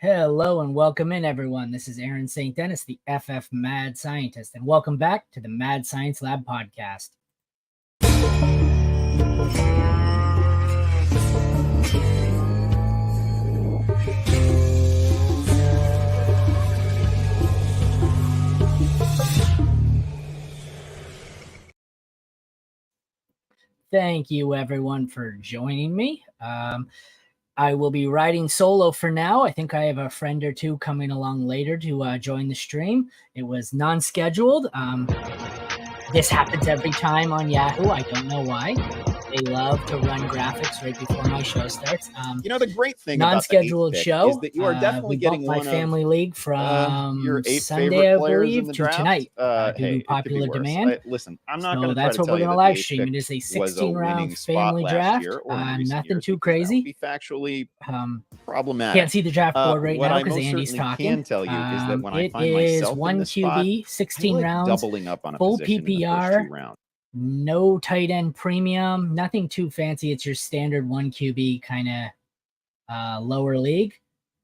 Hello and welcome in, everyone. This is Aaron St. Dennis, the FF Mad Scientist, and welcome back to the Mad Science Lab podcast. Thank you, everyone, for joining me. I will be riding solo for now. I think I have a friend or two coming along later to join the stream. It was non-scheduled. This happens every time on Yahoo. I don't know why. They love to run graphics right before my show starts. The great thing non-scheduled about show is that you are definitely getting my one family of league from your 8 Sunday, I players believe, in the to draft. tonight due to popular demand. Listen, I'm not So going to that's try to what we're tell going to you live that stream. It is a the 16-round family draft. Nothing too crazy. Be factually problematic. Can't see the draft board right now because Andy's talking. Can tell you is that when I find it is myself one in this QB, spot, 16 I like rounds, doubling up on a full position in the first PPR, 2 rounds. no tight end premium, nothing too fancy. It's your standard 1 QB kind of lower league.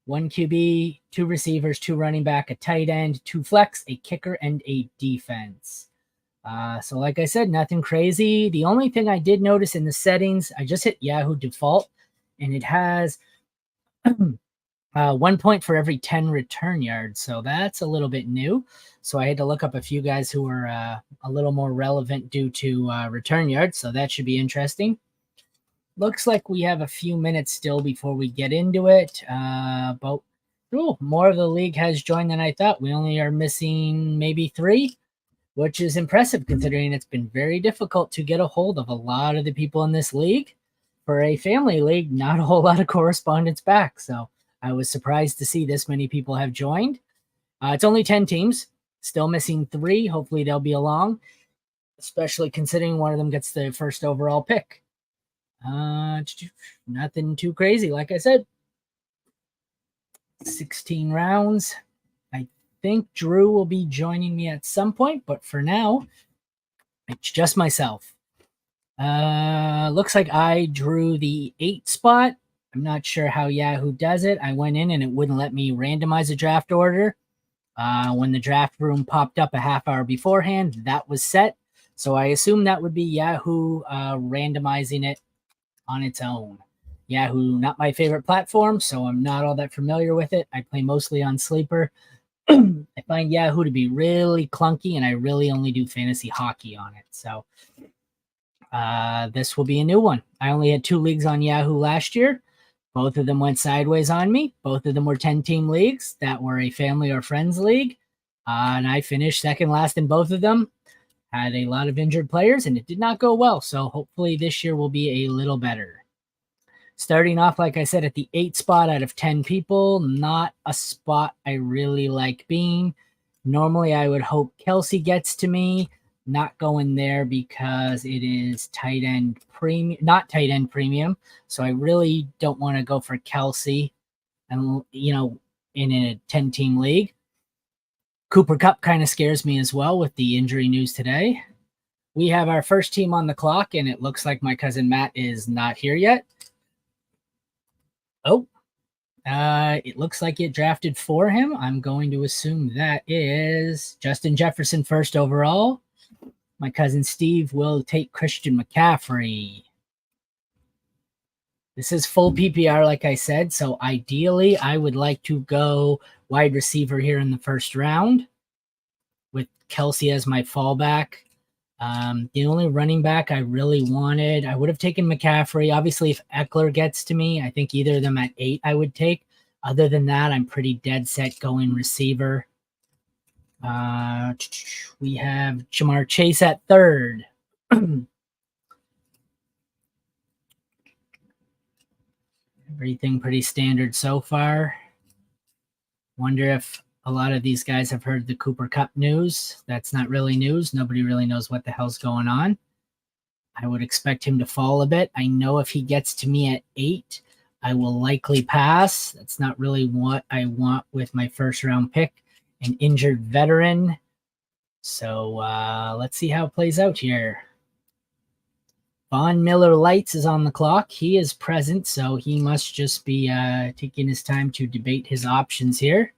1 QB, 2 receivers, 2 running back, a tight end, 2 flex, a kicker, and a defense. So like I said, nothing crazy. The only thing I did notice in the settings, I just hit Yahoo default, and it has 1 point for every 10 return yards. So that's a little bit new. So I had to look up a few guys who were a little more relevant due to return yards. So that should be interesting. Looks like we have a few minutes still before we get into it. But more of the league has joined than I thought. We only are missing maybe 3, which is impressive considering it's been very difficult to get a hold of a lot of the people in this league. For a family league, not a whole lot of correspondence back. So I was surprised to see this many people have joined. It's only 10 teams, still missing 3. Hopefully they'll be along, especially considering one of them gets the first overall pick. Nothing too crazy. Like I said, 16 rounds. I think Drew will be joining me at some point, but for now, it's just myself. Looks like I drew the 8 spot. I'm not sure how Yahoo does it. I went in and it wouldn't let me randomize a draft order. When the draft room popped up a half hour beforehand, that was set. So I assume that would be Yahoo randomizing it on its own. Yahoo, not my favorite platform, so I'm not all that familiar with it. I play mostly on Sleeper. I find Yahoo to be really clunky, and I really only do fantasy hockey on it. So this will be a new one. I only had 2 leagues on Yahoo last year. Both of them went sideways on me. Both of them were 10-team leagues that were a family or friends league. And I finished second last in both of them. Had a lot of injured players, and it did not go well. So hopefully this year will be a little better. Starting off, like I said, at the 8 spot out of 10 people, not a spot I really like being. Normally, I would hope Kelsey gets to me. Not going there because it is tight end premium, not tight end premium. So I really don't want to go for Kelsey, and in a 10-team league. Cooper Kupp kind of scares me as well with the injury news today. We have our first team on the clock, and it looks like my cousin Matt is not here yet. It looks like it drafted for him. I'm going to assume that is Justin Jefferson first overall. My cousin Steve will take Christian McCaffrey. This is full PPR, like I said. So ideally, I would like to go wide receiver here in the first round with Kelsey as my fallback. The only running back I really wanted, I would have taken McCaffrey. Obviously, if Eckler gets to me, I think either of them at 8 I would take. Other than that, I'm pretty dead set going receiver. We have Jamar Chase at 3rd. Everything pretty standard so far. Wonder if a lot of these guys have heard the Cooper Kupp news. That's not really news. Nobody really knows what the hell's going on. I would expect him to fall a bit. I know if he gets to me at 8, I will likely pass. That's not really what I want with my first round pick. An injured veteran. So let's see how it plays out here. Von Miller Lights is on the clock. He is present, so he must just be taking his time to debate his options here.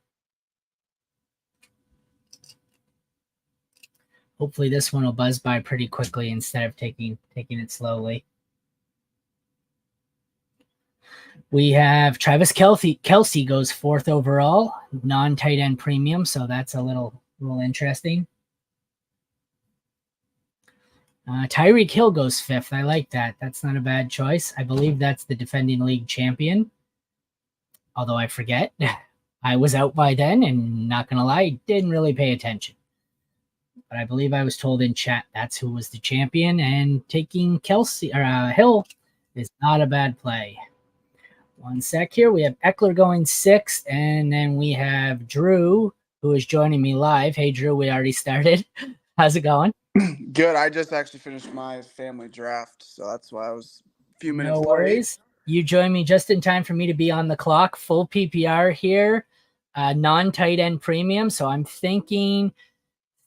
Hopefully this one will buzz by pretty quickly instead of taking it slowly. We have Travis Kelce goes 4th overall, non-tight end premium, so that's a little interesting. Tyreek Hill goes 5th. I like that. That's not a bad choice. I believe that's the defending league champion. Although I forget. I was out by then, and not going to lie, didn't really pay attention. But I believe I was told in chat that's who was the champion, and taking Hill is not a bad play. One sec here. We have Eckler going 6th, and then we have Drew, who is joining me live. Hey, Drew, we already started. How's it going? Good. I just actually finished my family draft, so that's why I was a few minutes late. No worries. You joined me just in time for me to be on the clock. Full PPR here, non-tight end premium. So I'm thinking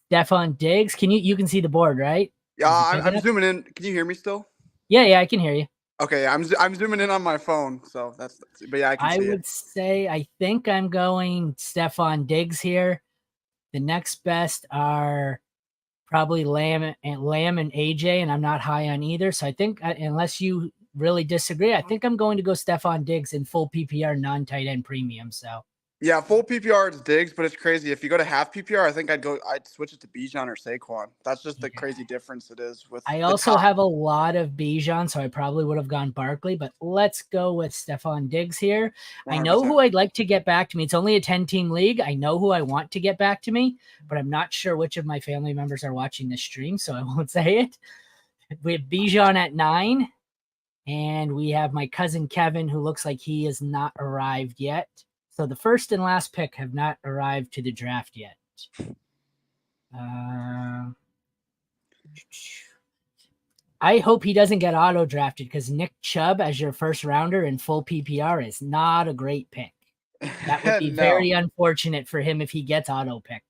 Stefon Diggs. You can see the board, right? Yeah, I'm zooming in. Can you hear me still? Yeah, I can hear you. Okay, I'm zooming in on my phone, so but yeah, I can see it. I would say I think I'm going Stefon Diggs here. The next best are probably Lamb and AJ, and I'm not high on either. So I think, unless you really disagree, I think I'm going to go Stefon Diggs in full PPR, non-tight end premium. So yeah, full PPR it's Diggs, but it's crazy. If you go to half PPR, I think I'd switch it to Bijan or Saquon. That's just the crazy difference it is with. I also have a lot of Bijan, so I probably would have gone Barkley, but let's go with Stefon Diggs here. 100%. I know who I'd like to get back to me. It's only a 10-team league. I know who I want to get back to me, but I'm not sure which of my family members are watching this stream, so I won't say it. We have Bijan at 9, and we have my cousin Kevin, who looks like he has not arrived yet. So the first and last pick have not arrived to the draft yet. I hope he doesn't get auto drafted, because Nick Chubb as your first rounder in full PPR is not a great pick. That would be very unfortunate for him if he gets auto picked.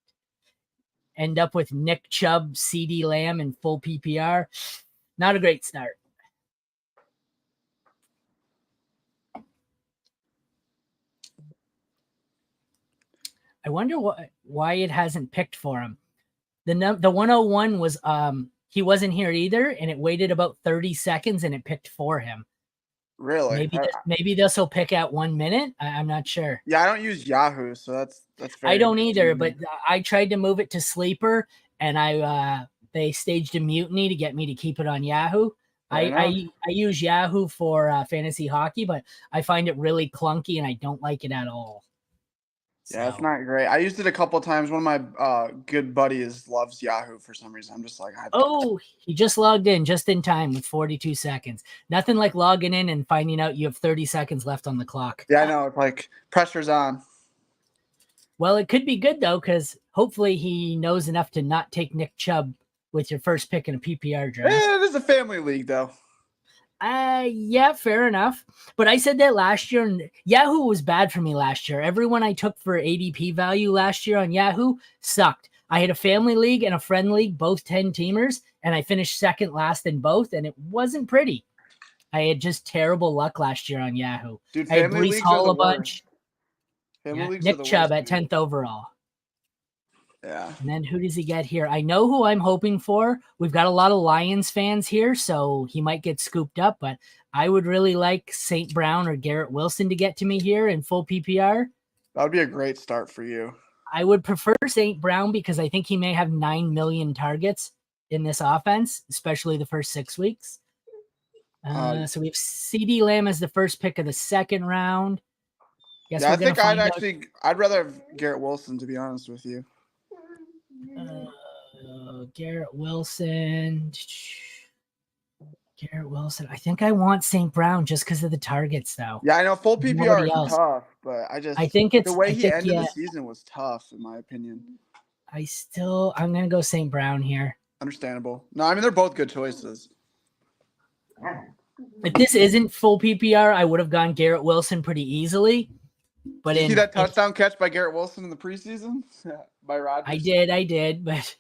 End up with Nick Chubb, CD Lamb in full PPR. Not a great start. I wonder why it hasn't picked for him. The 101 was he wasn't here either, and it waited about 30 seconds and it picked for him. Really? Maybe this will pick at 1 minute. I'm not sure. Yeah, I don't use Yahoo, so that's I don't either, but I tried to move it to Sleeper, and they staged a mutiny to get me to keep it on Yahoo. I use Yahoo for fantasy hockey, but I find it really clunky and I don't like it at all. Yeah, it's not great. I used it a couple of times. One of my good buddies loves Yahoo for some reason. I'm just like, he just logged in just in time with 42 seconds. Nothing like logging in and finding out you have 30 seconds left on the clock. Yeah, I know. It's like pressure's on. Well, it could be good, though, because hopefully he knows enough to not take Nick Chubb with your first pick in a PPR draft. It is a family league, though. Yeah, fair enough. But I said that last year, and Yahoo was bad for me last year. Everyone I took for ADP value last year on Yahoo sucked. I had a family league and a friend league, both 10-teamers, and I finished second last in both, and it wasn't pretty. I had just terrible luck last year on Yahoo. Dude, I had Breece Hall a bunch. Nick Chubb at 10th overall. Yeah. And then who does he get here? I know who I'm hoping for. We've got a lot of Lions fans here, so he might get scooped up, but I would really like St. Brown or Garrett Wilson to get to me here in full PPR. That would be a great start for you. I would prefer St. Brown because I think he may have 9 million targets in this offense, especially the first 6 weeks. So we have CD Lamb as the first pick of the second round. I think I'd rather have Garrett Wilson, to be honest with you. Garrett Wilson. I think I want St. Brown just because of the targets, though. Yeah, I know full PPR is tough, but I think the way he ended the season was tough, in my opinion. I'm gonna go St. Brown here. Understandable. No, I mean they're both good choices. If this isn't full PPR, I would have gone Garrett Wilson pretty easily. But Did you see that touchdown catch by Garrett Wilson in the preseason? By Rodgers? I did, but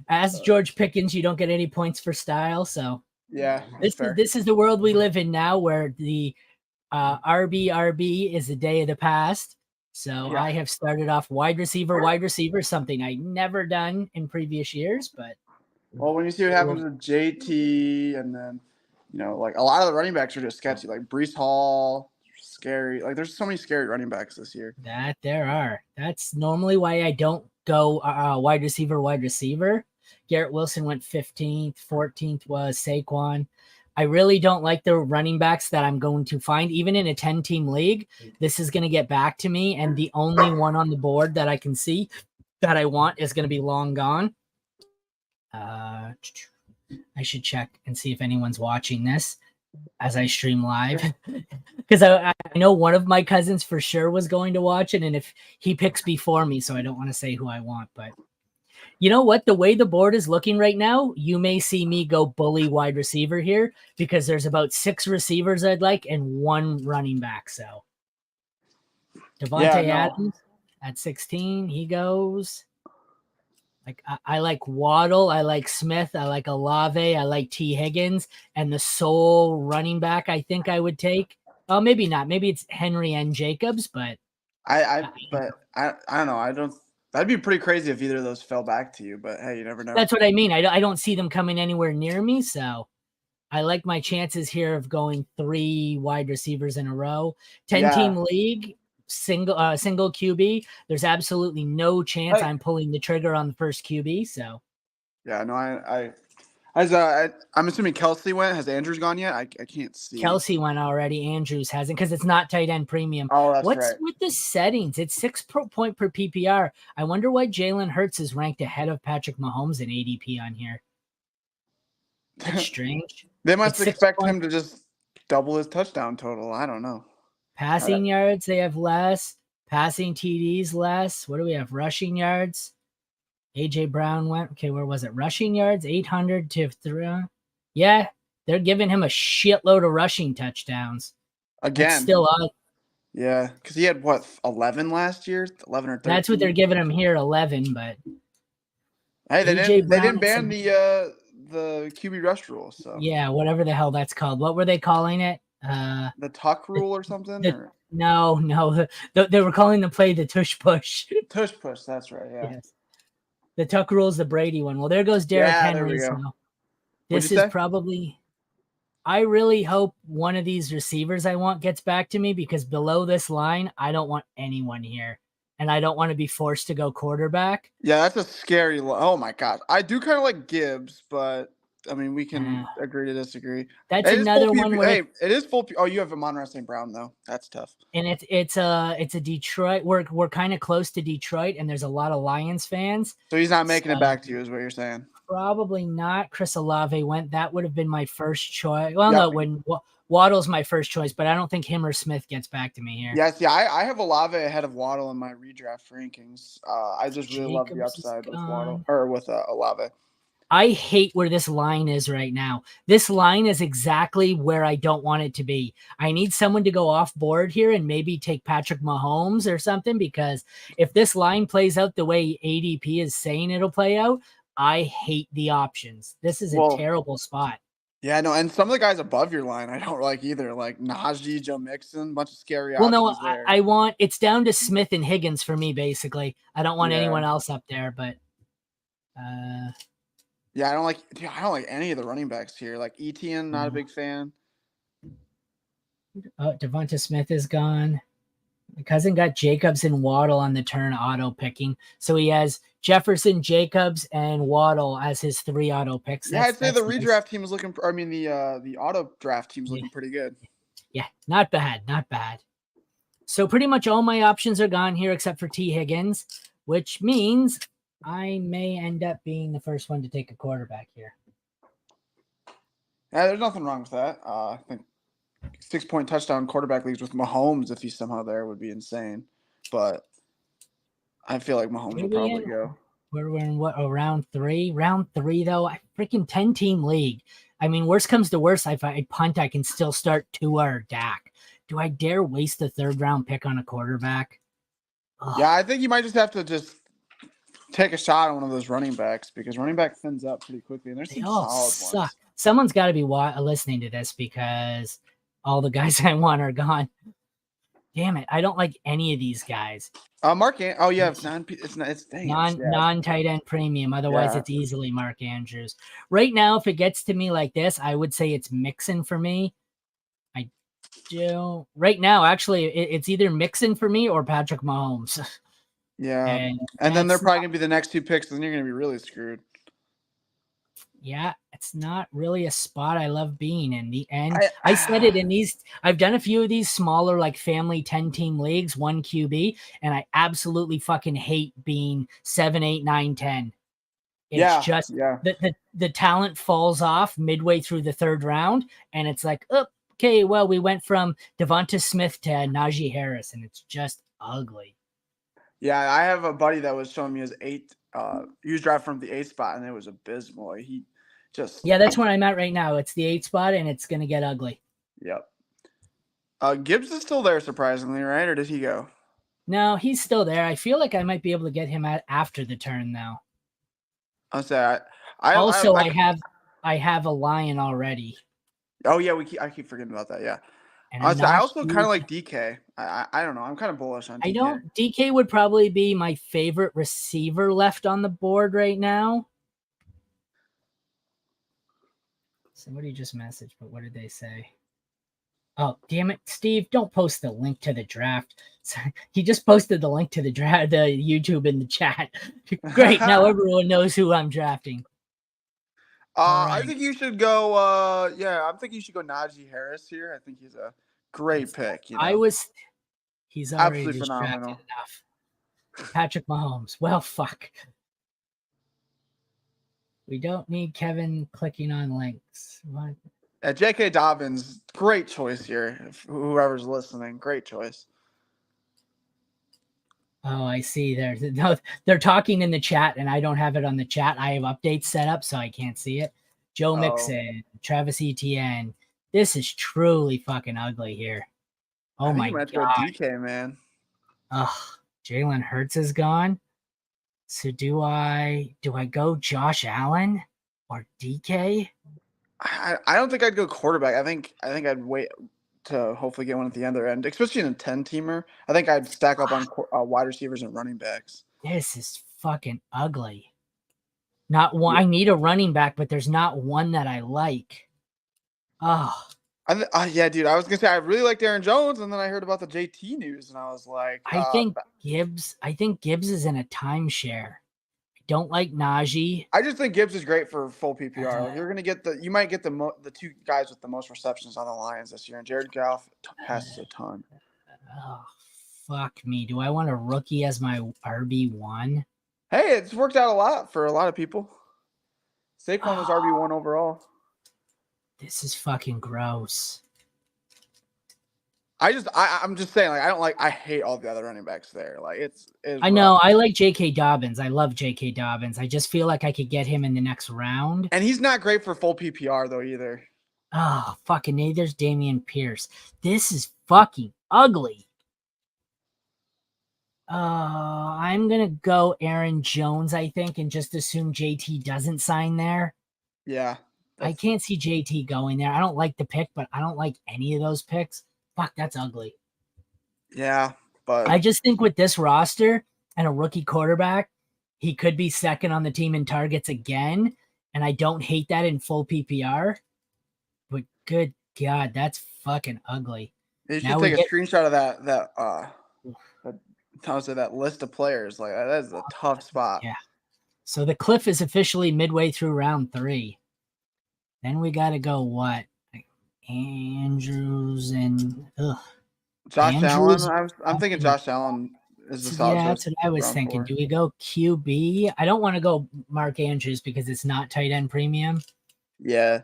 as George Pickens, you don't get any points for style, so Yeah, This is the world we live in now, where the RB is the day of the past. So I have started off wide receiver, something I never done in previous years. But well, when you see what happens with JT, and then like a lot of the running backs are just sketchy. Like Brees Hall, scary. Like there's so many scary running backs this year. That there are. That's normally why I don't go wide receiver. Garrett Wilson went 15th, 14th was Saquon. I really don't like the running backs that I'm going to find, even in a 10-team league. This is going to get back to me, and the only one on the board that I can see that I want is going to be long gone. I should check and see if anyone's watching this as I stream live, because I know one of my cousins for sure was going to watch it, and if he picks before me, so I don't want to say who I want, but you know what? The way the board is looking right now, you may see me go bully wide receiver here, because there's about 6 receivers I'd like and 1 running back. So Devontae Adams at 16, he goes. Like I like Waddle, I like Smith, I like Olave, I like T. Higgins, and the sole running back I think I would take. Oh, maybe not. Maybe it's Henry and Jacobs, but I don't know. That'd be pretty crazy if either of those fell back to you, but hey, you never know. That's what I mean. I don't see them coming anywhere near me, so I like my chances here of going 3 wide receivers in a row. 10-team league, single QB. There's absolutely no chance I'm pulling the trigger on the first QB. So yeah, no, I'm assuming Kelsey went. Has Andrews gone yet? I can't see. Kelsey went already. Andrews hasn't, because it's not tight end premium. Oh, that's What's right. with the settings? It's 6 point per PPR. I wonder why Jalen Hurts is ranked ahead of Patrick Mahomes in ADP on here. That's strange. They must expect him to just double his touchdown total. I don't know. Passing yards, they have less. Passing TDs, less. What do we have? Rushing yards. AJ Brown went. Okay, where was it? Rushing yards, 800 to 3. Yeah, they're giving him a shitload of rushing touchdowns. Again. That's still up. Yeah, because he had, 11 last year? 11 or 13? That's what they're giving him here, 11. But hey, they didn't ban the QB rush rule. So yeah, whatever the hell that's called. What were they calling it? The tuck rule or something? No. They were calling the play the tush push. Tush push, that's right, yeah. Yes. The tuck rule is the Brady one. Well, there goes Derrick Henry. So this is probably... I really hope one of these receivers I want gets back to me, because below this line, I don't want anyone here. And I don't want to be forced to go quarterback. Yeah, that's a scary... Oh, my God. I do kind of like Gibbs, but... I mean, we can agree to disagree. That's another one where it is full. Oh, you have Amon-Ra St. Brown though. That's tough. And it's a Detroit. We're kind of close to Detroit, and there's a lot of Lions fans. So he's not making it back to you, is what you're saying? Probably not. Chris Olave went. That would have been my first choice. Well, no, when Waddle's my first choice, but I don't think him or Smith gets back to me here. Yes, yeah, I have Olave ahead of Waddle in my redraft rankings. I just really love the upside with Waddle or with Olave. I hate where this line is right now. This line is exactly where I don't want it to be. I need someone to go off board here and maybe take Patrick Mahomes or something, because if this line plays out the way ADP is saying it'll play out, I hate the options. This is a terrible spot. Yeah, no, and some of the guys above your line I don't like either, like Najee, Joe Mixon, bunch of scary options. Well, no, I want – it's down to Smith and Higgins for me, basically. I don't want anyone else up there, but yeah, I don't like any of the running backs here. Like Etienne, not a big fan. Oh, Devonta Smith is gone. My cousin got Jacobs and Waddle on the turn auto picking. So he has Jefferson, Jacobs, and Waddle as his 3 auto picks. Yeah, I'd say the redraft team is looking – I mean, the auto draft team is looking pretty good. Yeah, not bad, not bad. So pretty much all my options are gone here except for T. Higgins, which means – I may end up being the first one to take a quarterback here. Yeah, there's nothing wrong with that. I think 6-point touchdown quarterback leagues with Mahomes, if he's somehow there, would be insane. But I feel like Mahomes will probably go. We're in what, round 3? Round 3, though, I freaking 10-team league. I mean, worst comes to worst, if I punt, I can still start Tua or Dak. Do I dare waste a 3rd-round pick on a quarterback? Ugh. Yeah, I think you might just have to take a shot on one of those running backs, because running back thins up pretty quickly, and there's some solid ones. someone's got to be listening to this because all the guys I want are gone. Damn it. I don't like any of these guys. Mark. Oh yeah, non tight end premium. Otherwise, it's easily Mark Andrews. Right now, if it gets to me like this, I would say it's Mixon for me. I do right now. Actually, it's either Mixon for me or Patrick Mahomes. Yeah, and then they're probably gonna be the next 2 picks, and then you're gonna be really screwed. Yeah, it's not really a spot I love being in. The end. I said it in these. I've done a few of these smaller, like family 10-team leagues, 1 QB, and I absolutely fucking hate being 7, 8, 9, 10. It's just the talent falls off midway through the 3rd round, and it's like, okay, well, we went from Devonta Smith to Najee Harris, and it's just ugly. Yeah, I have a buddy that was showing me his 8. He was drafted from the 8th spot, and it was abysmal. He just that's where I'm at right now. It's the 8th spot, and it's gonna get ugly. Yep. Gibbs is still there, surprisingly, right? Or did he go? No, he's still there. I feel like I might be able to get him after the turn, though. I'll say I have a Lion already. Oh yeah, I keep forgetting about that. Yeah. I also kind of like DK. I don't know. I'm kind of bullish on DK. DK would probably be my favorite receiver left on the board right now. Somebody just messaged, but what did they say? Oh, damn it, Steve, don't post the link to the draft. He just posted the link to the draft, the YouTube in the chat. Great, now everyone knows who I'm drafting. I think you should go. I'm thinking you should go Najee Harris here. I think he's a great pick. He's already absolutely phenomenal. Enough. Patrick Mahomes. Well, fuck. We don't need Kevin clicking on links. What? J.K. Dobbins, great choice here. If whoever's listening, great choice. Oh, I see. They're talking in the chat, and I don't have it on the chat. I have updates set up, so I can't see it. Joe Mixon, Travis Etienne. This is truly fucking ugly here. Oh my god. Go DK, man. Ugh. Jalen Hurts is gone. So do I go Josh Allen or DK? I don't think I'd go quarterback. I think I'd wait to hopefully get one at the other end, especially in a 10-teamer. I think I'd stack up on wide receivers and running backs. This is fucking ugly. Not one. I need a running back, but there's not one that I like. Oh. Yeah, dude. I was gonna say I really liked Aaron Jones, and then I heard about the JT news, and I was like, I think Gibbs is in a timeshare. I don't like Najee. I just think Gibbs is great for full PPR. Like, you're gonna get you might get the 2 guys with the most receptions on the Lions this year, and Jared Goff passes a ton. Oh, fuck me. Do I want a rookie as my RB1? Hey, it's worked out a lot for a lot of people. Saquon was RB1 overall. This is fucking gross. I'm just saying, like, I hate all the other running backs there. Like, it's I know. I like J.K. Dobbins. I love J.K. Dobbins. I just feel like I could get him in the next round. And he's not great for full PPR, though, either. Oh, fucking neither's Dameon Pierce. This is fucking ugly. I'm going to go Aaron Jones, I think, and just assume JT doesn't sign there. Yeah. I can't see JT going there. I don't like the pick, but I don't like any of those picks. Fuck, that's ugly. Yeah, but I just think with this roster and a rookie quarterback, he could be second on the team in targets again, and I don't hate that in full PPR. But good God, that's fucking ugly. You should take a screenshot of that list of players. Like, that is a tough spot. Yeah. So the cliff is officially midway through round 3. Then we got to go what? Andrews and Josh Allen. I'm thinking Josh Allen is the solid. Yeah, that's what I was thinking. 4. Do we go QB? I don't want to go Mark Andrews because it's not tight end premium. Yeah.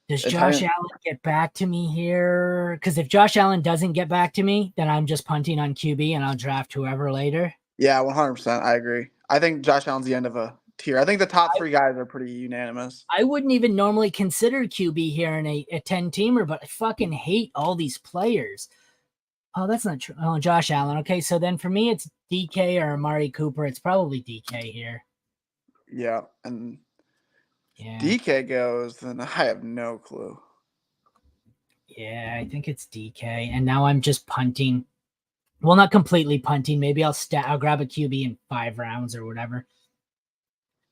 Does Josh Allen get back to me here? Because if Josh Allen doesn't get back to me, then I'm just punting on QB and I'll draft whoever later. Yeah, 100%. I agree. I think Josh Allen's the end of a tier. I think the top 3 guys are pretty unanimous. I wouldn't even normally consider QB here in a 10-teamer, but I fucking hate all these players. Oh, that's not true. Oh, Josh Allen. Okay, so then for me, it's DK or Amari Cooper. It's probably DK here. Yeah, and Yeah. DK goes, then I have no clue. Yeah, I think it's DK. And now I'm just punting. Well, not completely punting. Maybe I'll grab a QB in 5 rounds or whatever.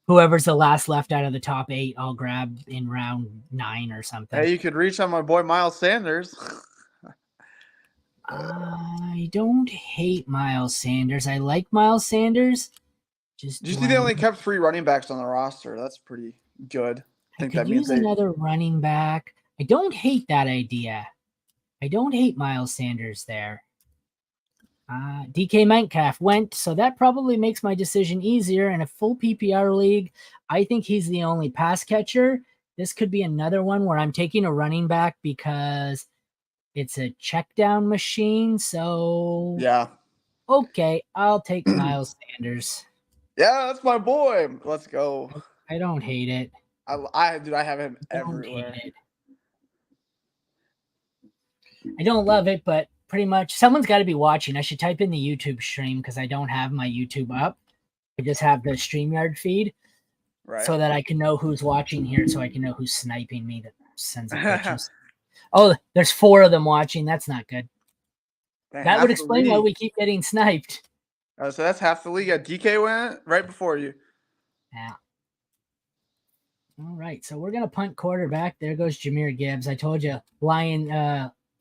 Whoever's the last left out of the top 8, I'll grab in round 9 or something. Hey, you could reach on my boy Miles Sanders. I don't hate Miles Sanders. I like Miles Sanders. Did you see they only kept 3 running backs on the roster? That's pretty good. I could use another running back. I don't hate that idea. I don't hate Miles Sanders there. DK Metcalf went, so that probably makes my decision easier. In a full PPR league, I think he's the only pass catcher. This could be another one where I'm taking a running back because it's a check down machine. So yeah. Okay, I'll take Miles Sanders. Yeah, that's my boy. Let's go. I don't hate it. I have him everywhere. I don't love it, but pretty much someone's got to be watching. I should type in the YouTube stream because I don't have my YouTube up. I just have the StreamYard feed, right? So that I can know who's watching here, so I can know who's sniping me that sends me pictures. Oh, there's 4 of them watching. That's not good. That would explain why we keep getting sniped. Oh, so that's half the league. DK went right before you. Yeah. All right, so we're gonna punt quarterback. There goes Jahmyr Gibbs. I told you,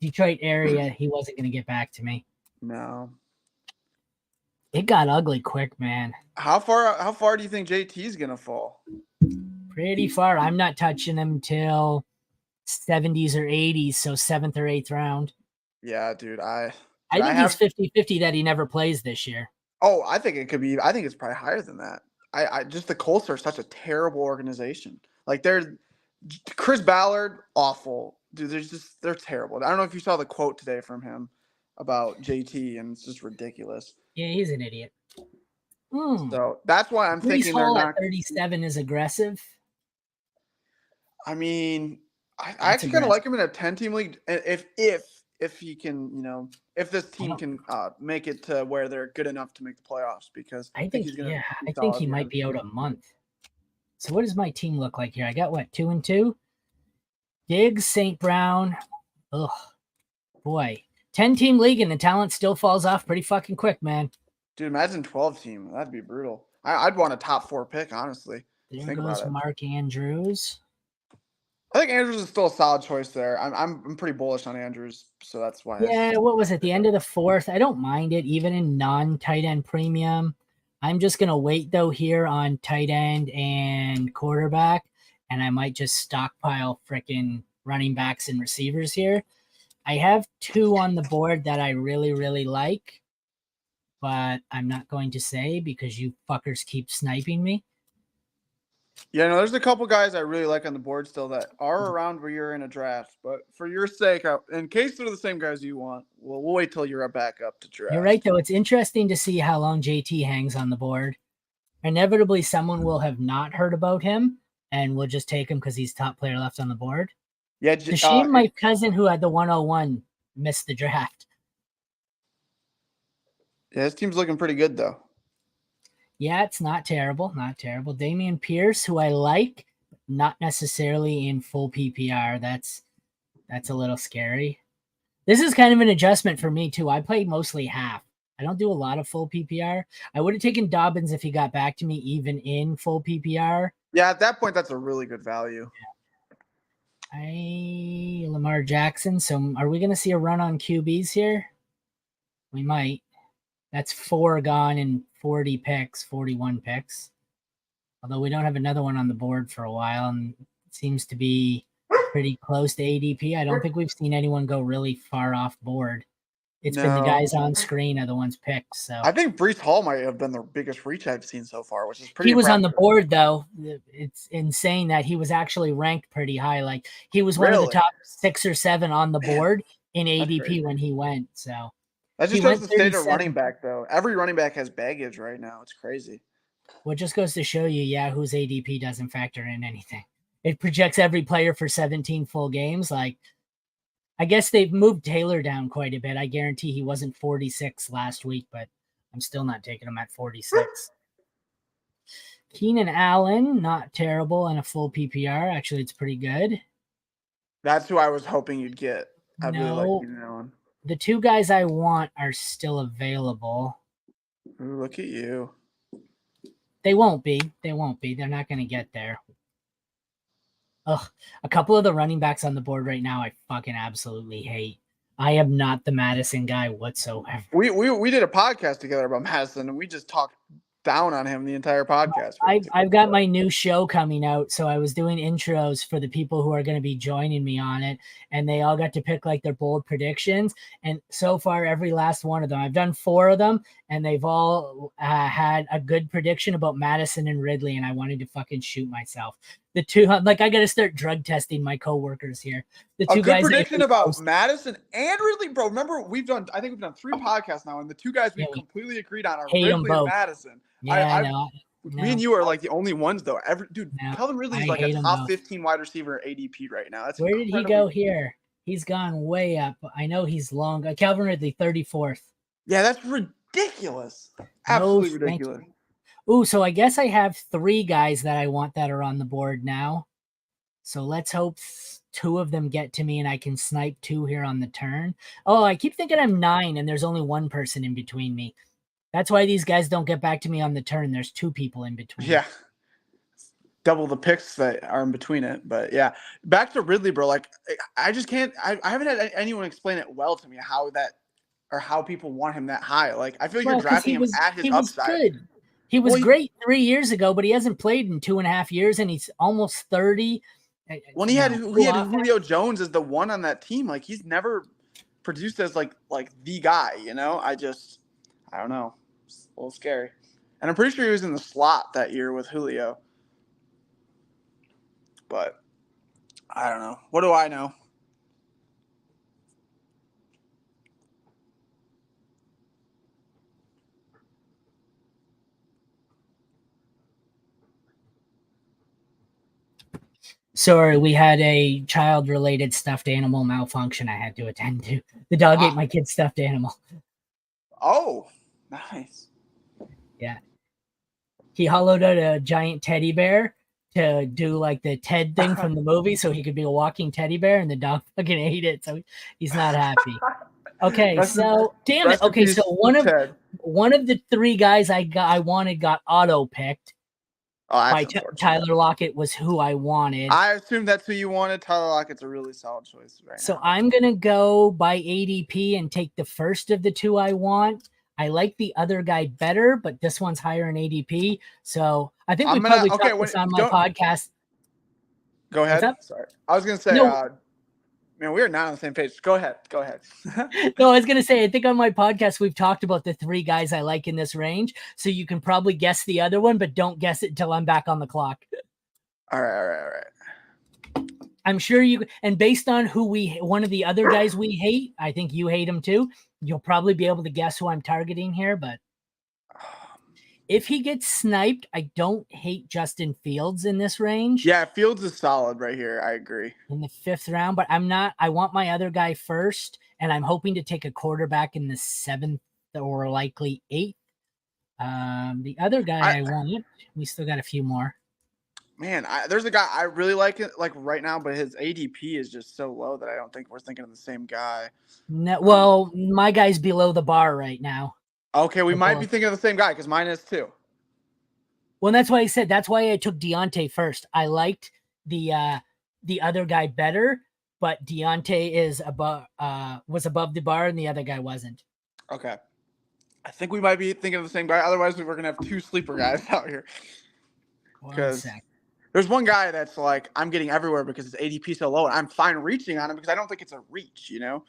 Detroit area, he wasn't gonna get back to me. No. It got ugly quick, man. How far do you think JT's gonna fall? Pretty far. I'm not touching him until 70s or 80s, so 7th or 8th round. Yeah, dude. I think he's 50-50 that he never plays this year. Oh, I think it could be. I think it's probably higher than that. I just the Colts are such a terrible organization. Like they're Chris Ballard, awful. Dude, they're terrible. I don't know if you saw the quote today from him about JT, and it's just ridiculous. Yeah, he's an idiot. So that's why I'm thinking they're not. 37 is aggressive. I mean, I actually kind of like him in a 10-team league. If he can, if this team can make it to where they're good enough to make the playoffs, because I think he might be out a month. So what does my team look like here? I got 2-2. Diggs, St. Brown. Ugh, boy, 10-team league and the talent still falls off pretty fucking quick, man. Dude, imagine 12-team. That'd be brutal. I'd want a top 4 pick, honestly. There goes Mark Andrews. I think Andrews is still a solid choice there. I'm pretty bullish on Andrews, so that's why. Yeah, what was it? The end of the 4th. I don't mind it, even in non-tight end premium. I'm just gonna wait though here on tight end and quarterback, and I might just stockpile frickin' running backs and receivers here. I have 2 on the board that I really, really like, but I'm not going to say because you fuckers keep sniping me. Yeah, no, there's a couple guys I really like on the board still that are around where you're in a draft. But for your sake, in case they're the same guys you want, we'll wait till you're back up to draft. You're right, though. It's interesting to see how long JT hangs on the board. Inevitably, someone will have not heard about him and will just take him because he's top player left on the board. Yeah, it's a shame my cousin who had the 101 missed the draft. Yeah, his team's looking pretty good, though. Yeah, it's not terrible. Not terrible. Damian Pierce, who I like, not necessarily in full PPR. That's a little scary. This is kind of an adjustment for me, too. I play mostly half. I don't do a lot of full PPR. I would have taken Dobbins if he got back to me even in full PPR. Yeah, at that point, that's a really good value. Yeah. Lamar Jackson. So are we going to see a run on QBs here? We might. That's 4 gone in 40 picks, 41 picks. Although we don't have another one on the board for a while, and it seems to be pretty close to ADP. I don't think we've seen anyone go really far off board. It's been the guys on screen are the ones picked. So I think Breece Hall might have been the biggest reach I've seen so far, which is pretty. He was on the board though. It's insane that he was actually ranked pretty high. Like he was one of the top 6 or 7 on the board in ADP when he went. So that just shows the state of running back, though. Every running back has baggage right now. It's crazy. Well, it just goes to show you, Yahoo's ADP doesn't factor in anything. It projects every player for 17 full games. Like, I guess they've moved Taylor down quite a bit. I guarantee he wasn't 46 last week, but I'm still not taking him at 46. Keenan Allen, not terrible, and a full PPR. Actually, it's pretty good. That's who I was hoping you'd get. I really like Keenan Allen. The two guys I want are still available. Ooh, look at you. They won't be. They're not going to get there. Ugh, a couple of the running backs on the board right now I fucking absolutely hate. I am not the Madison guy whatsoever. We did a podcast together about Madison, and we just talked down on him the entire podcast. I've got my new show coming out, so I was doing intros for the people who are going to be joining me on it, and they all got to pick like their bold predictions. And so far, every last one of them, I've done 4 of them, and they've all had a good prediction about Madison and Ridley, and I wanted to fucking shoot myself. The two, like, I got to start drug testing my coworkers here. The two guys. Prediction about Madison and Ridley, bro. Remember, I think we've done 3 podcasts now, and the 2 guys we've completely agreed on are Ridley and Madison. Yeah, I know. Me and you are like the only ones, though. Calvin Ridley's like a top 15 wide receiver ADP right now. That's where did he go here? He's gone way up. I know he's long. Calvin Ridley, 34th. Yeah, that's ridiculous. Absolutely ridiculous. Ooh, so I guess I have 3 guys that I want that are on the board now. So let's hope 2 of them get to me and I can snipe 2 here on the turn. Oh, I keep thinking I'm 9 and there's only 1 person in between me. That's why these guys don't get back to me on the turn. There's 2 people in between. Yeah. Double the picks that are in between it. But yeah, back to Ridley, bro. Like, I just can't, I haven't had anyone explain it well to me how people want him that high. Like, I feel like you're drafting him at his upside. Good. He was great 3 years ago, but he hasn't played in 2.5 years, and he's almost 30. When he had Julio Jones as the one on that team, like, he's never produced as like the guy, you know? I don't know. It's a little scary. And I'm pretty sure he was in the slot that year with Julio. But I don't know. What do I know? Sorry, we had a child-related stuffed animal malfunction I had to attend to. The dog ate my kid's stuffed animal. Oh, nice. Yeah. He hollowed out a giant teddy bear to do like the Ted thing from the movie so he could be a walking teddy bear, and the dog fucking ate it, so he's not happy. Okay, so damn it. Okay, so one of the 3 guys I wanted got auto-picked. Tyler Lockett was who I wanted. I assume that's who you wanted. Tyler Lockett's a really solid choice right now. So I'm going to go by ADP and take the first of the 2 I want. I like the other guy better, but this one's higher in ADP. So I think we probably talked this on my podcast. Go ahead. Sorry. I was going to say, man, we are not on the same page. Go ahead. No, I was going to say, I think on my podcast, we've talked about the 3 guys I like in this range. So you can probably guess the other one, but don't guess it until I'm back on the clock. All right. I'm sure and based on one of the other guys we hate, I think you hate him too. You'll probably be able to guess who I'm targeting here, but if he gets sniped, I don't hate Justin Fields in this range. Yeah, Fields is solid right here. I agree. In the 5th round, but I want my other guy first, and I'm hoping to take a quarterback in the 7th or likely 8th. The other guy I want, we still got a few more. Man, there's a guy I really like it like right now, but his ADP is just so low that I don't think we're thinking of the same guy. No, well, my guy's below the bar right now. Okay, we might be thinking of the same guy because mine is too. Well, that's why I said that's why I took Deontay first. I liked the other guy better, but Deontay was above the bar and the other guy wasn't. Okay. I think we might be thinking of the same guy. Otherwise, we're gonna have 2 sleeper guys out here. Because there's one guy that's like, I'm getting everywhere because his ADP so low, and I'm fine reaching on him because I don't think it's a reach, you know?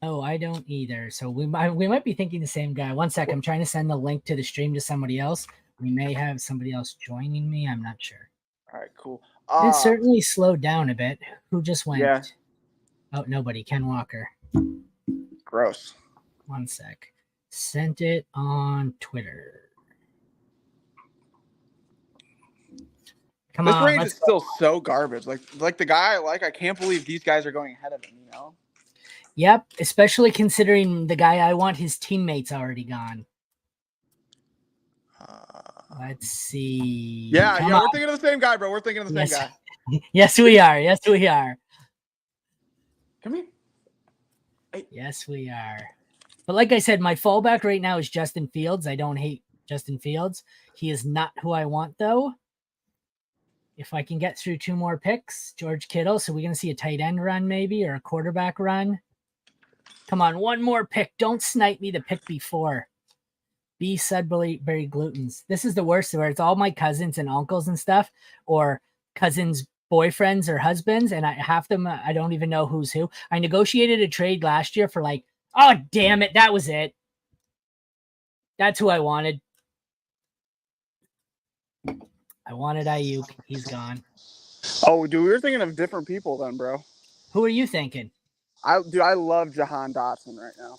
Oh, I don't either. So we might be thinking the same guy. One sec, I'm trying to send the link to the stream to somebody else. We may have somebody else joining me. I'm not sure. All right, cool. It certainly slowed down a bit. Who just went? Yeah. Oh, nobody. Ken Walker. Gross. One sec. Sent it on Twitter. This range is still so garbage. Like the guy I like, I can't believe these guys are going ahead of him, you know? Yep, especially considering the guy I want, his teammates already gone. Let's see. Yeah, we're thinking of the same guy, bro. We're thinking of the same guy. Yes, we are. Yes, we are. Come here. Hey. Yes, we are. But like I said, my fallback right now is Justin Fields. I don't hate Justin Fields. He is not who I want, though. If I can get through 2 more picks, George Kittle. So we're going to see a tight end run maybe, or a quarterback run. Come on, 1 more pick. Don't snipe me the pick before. B. Sudbury Glutens. This is the worst, where it's all my cousins and uncles and stuff, or cousins' boyfriends or husbands, and half them I don't even know who's who. I negotiated a trade last year for oh damn it, that was it. That's who I wanted. I wanted Ayuk. He's gone. Oh, dude, we were thinking of different people then, bro. Who are you thinking? I love Jahan Dotson right now.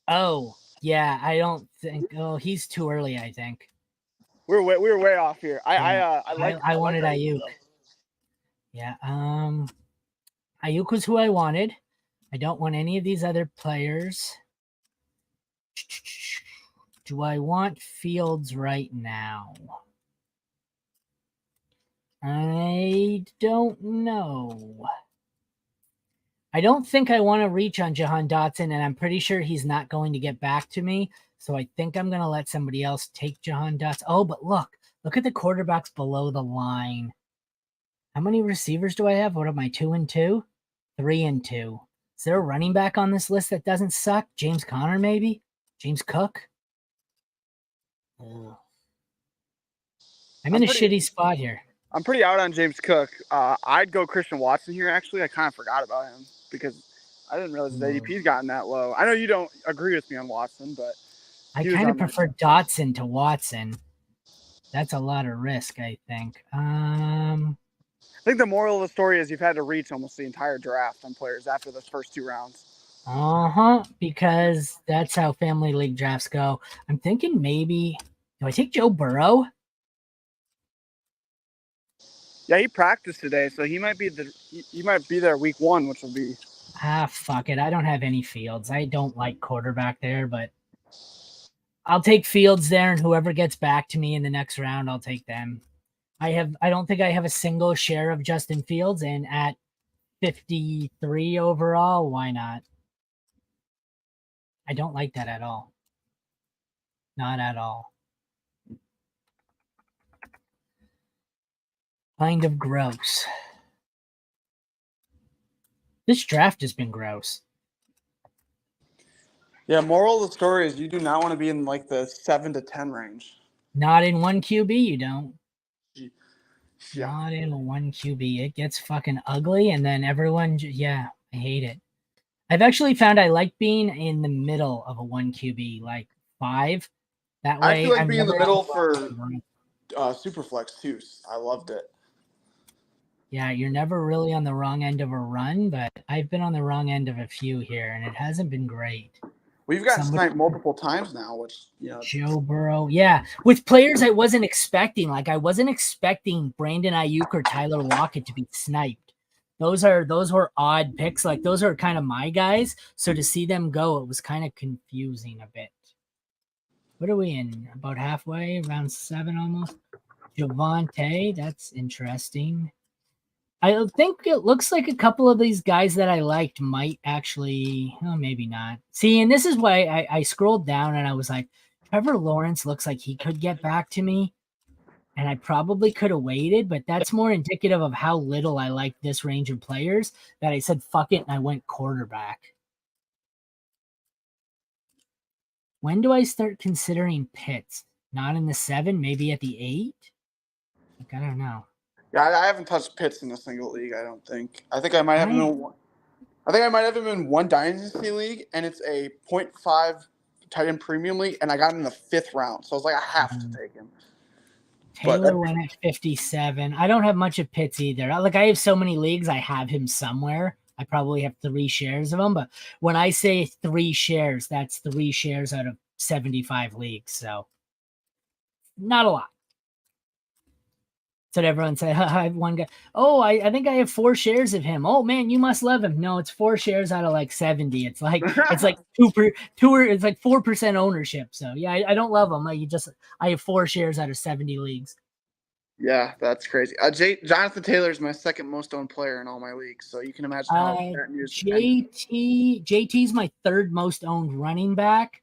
Oh, yeah, I don't think. Oh, he's too early, I think. We were way off here. I wanted Ayuk. Yeah, Ayuk was who I wanted. I don't want any of these other players. Do I want Fields right now? I don't know. I don't think I want to reach on Jahan Dotson, and I'm pretty sure he's not going to get back to me. So I think I'm going to let somebody else take Jahan Dotson. Oh, but look at the quarterbacks below the line. How many receivers do I have? What am I, 2 and 2? 3 and 2. Is there a running back on this list that doesn't suck? James Conner, maybe? James Cook? Oh. I'm in a shitty spot here. I'm pretty out on James Cook. I'd go Christian Watson here, actually. I kind of forgot about him because I didn't realize his ADP's gotten that low. I know you don't agree with me on Watson, but I kind of prefer Dotson to Watson. That's a lot of risk, I think. I think the moral of the story is you've had to reach almost the entire draft on players after those first 2 rounds. Because that's how family league drafts go. I'm thinking maybe, do I take Joe Burrow? Yeah, he practiced today, so he might be there week 1, which will be. Fuck it. I don't have any Fields. I don't like quarterback there, but I'll take Fields there, and whoever gets back to me in the next round, I'll take them. I don't think I have a single share of Justin Fields, and at 53 overall, why not? I don't like that at all. Not at all. Kind of gross. This draft has been gross. Yeah, moral of the story is you do not want to be in the 7 to 10 range. Not in 1 QB, you don't. Yeah. Not in 1 QB. It gets fucking ugly, and then everyone, I hate it. I've actually found I like being in the middle of a 1 QB, 5. That way, I feel like being in the middle for Superflex too. I loved it. Yeah, you're never really on the wrong end of a run, but I've been on the wrong end of a few here, and it hasn't been great. We've gotten sniped multiple times now, which, Joe Burrow. Yeah, with players I wasn't expecting. I wasn't expecting Brandon Ayuk or Tyler Lockett to be sniped. Those were odd picks. Those are kind of my guys. So to see them go, it was kind of confusing a bit. What are we in? About halfway, around 7 almost. Javonte, that's interesting. I think it looks like a couple of these guys that I liked might actually, maybe not. See, and this is why I scrolled down and I was like, Trevor Lawrence looks like he could get back to me. And I probably could have waited, but that's more indicative of how little I like this range of players that I said, fuck it, and I went quarterback. When do I start considering Pitts? Not in the 7, maybe at the 8? I don't know. Yeah, I haven't touched Pitts in a single league, I don't think. I think I might have him in one. I think I might have him in one dynasty league, and it's a 0.5 tight end premium league, and I got him in the 5th round. So I was like, I have to take him. Taylor went at 57. I don't have much of Pitts either. I have so many leagues, I have him somewhere. I probably have 3 shares of him, but when I say 3 shares, that's 3 shares out of 75 leagues. So not a lot. So everyone say, I have one guy. Oh, I think I have 4 shares of him. Oh man, you must love him. No, it's 4 shares out of like 70. It's like 2 or it's like 4% ownership. So yeah, I don't love him. I have 4 shares out of 70 leagues. Yeah, that's crazy. Jonathan Taylor is my second most owned player in all my leagues, so you can imagine how that news. JT's my third most owned running back.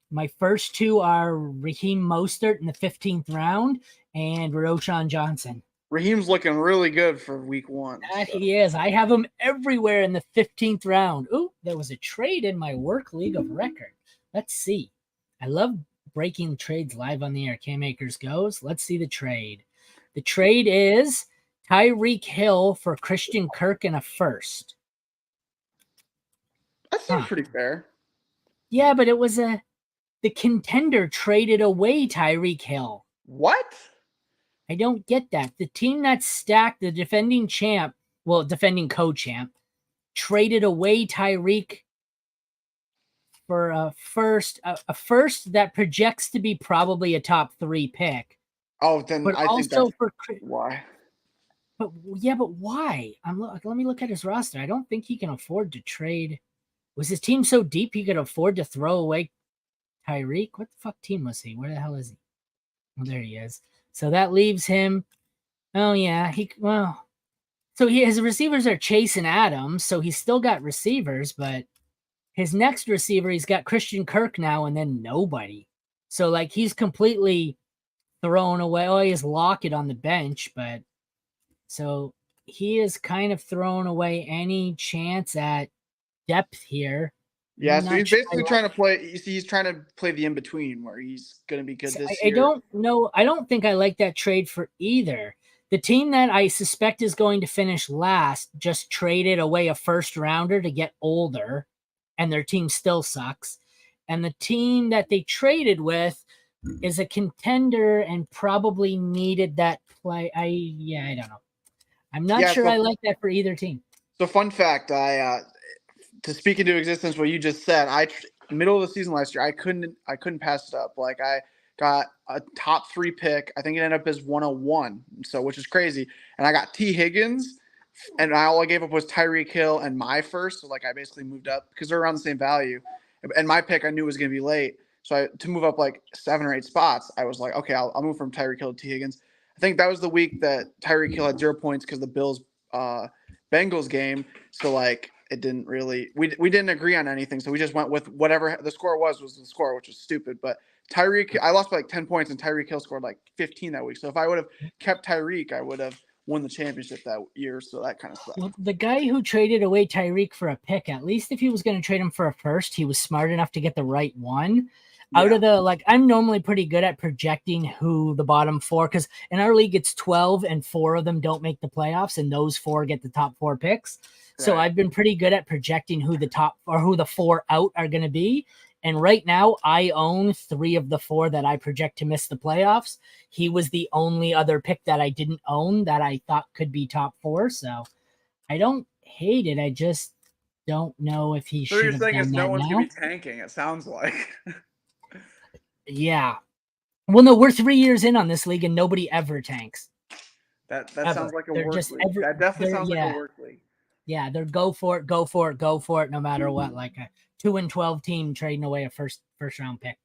My first 2 are Raheem Mostert in the 15th round and Roshan Johnson. Raheem's looking really good for week 1. He is. I have him everywhere in the 15th round. Ooh, there was a trade in my work league of record. Let's see. I love breaking trades live on the air. K-Makers goes. Let's see the trade. The trade is Tyreek Hill for Christian Kirk and a first. That seems pretty fair. Yeah, but it was the contender traded away Tyreek Hill. What? I don't get that. The team that's stacked, the defending co-champ, traded away Tyreek for a first that projects to be probably a top 3 pick. Oh, then but I also think that's why. But why? Let me look at his roster. I don't think he can afford to trade. Was his team so deep he could afford to throw away Tyreek? What the fuck team was he? Where the hell is he? Well, there he is. So that leaves him. Oh yeah, so his receivers are Chase and Adams, so he's still got receivers, but his next receiver, he's got Christian Kirk now, and then nobody. So like he's completely thrown away. Oh, he has Lockett on the bench, but so he is kind of thrown away any chance at depth here. Yeah, so he's basically trying to play. You see, he's trying to play the in between where he's going to be good this year. I don't know. I don't think I like that trade for either. The team that I suspect is going to finish last just traded away a first rounder to get older, and their team still sucks. And the team that they traded with is a contender and probably needed that play. I don't know. I'm not sure I like that for either team. So fun fact, to speak into existence what you just said, middle of the season last year, I couldn't pass it up. Like I got a top 3 pick. I think it ended up as 101, so which is crazy. And I got T. Higgins, and all I gave up was Tyreek Hill and my first. So like I basically moved up because they're around the same value. And my pick I knew was going to be late, so to move up like 7 or 8 spots, I was like, okay, I'll move from Tyreek Hill to T. Higgins. I think that was the week that Tyreek Hill had 0 points because the Bills Bengals game. So like. It didn't really we didn't agree on anything, so we just went with whatever the score was the score, which was stupid. But I lost by like 10 points, and Tyreek Hill scored like 15 that week. So if I would have kept Tyreek, I would have won the championship that year. So that kind of stuff. Well, the guy who traded away Tyreek for a pick, at least if he was going to trade him for a first, he was smart enough to get the right one. Yeah. Out of the I'm normally pretty good at projecting who the bottom 4, because in our league it's 12 and 4 of them don't make the playoffs, and those 4 get the top 4 picks. So I've been pretty good at projecting who the top or who the 4 out are going to be. And right now I own 3 of the 4 that I project to miss the playoffs. He was the only other pick that I didn't own that I thought could be top 4. So I don't hate it. I just don't know if he should have done that. So you're saying no one's going to be tanking, it sounds like. Yeah. Well, no, we're 3 years in on this league and nobody ever tanks. That sounds like a work league. That definitely sounds like a work league. Yeah, they're go for it, no matter what. Like a 2-12 team trading away a first round pick.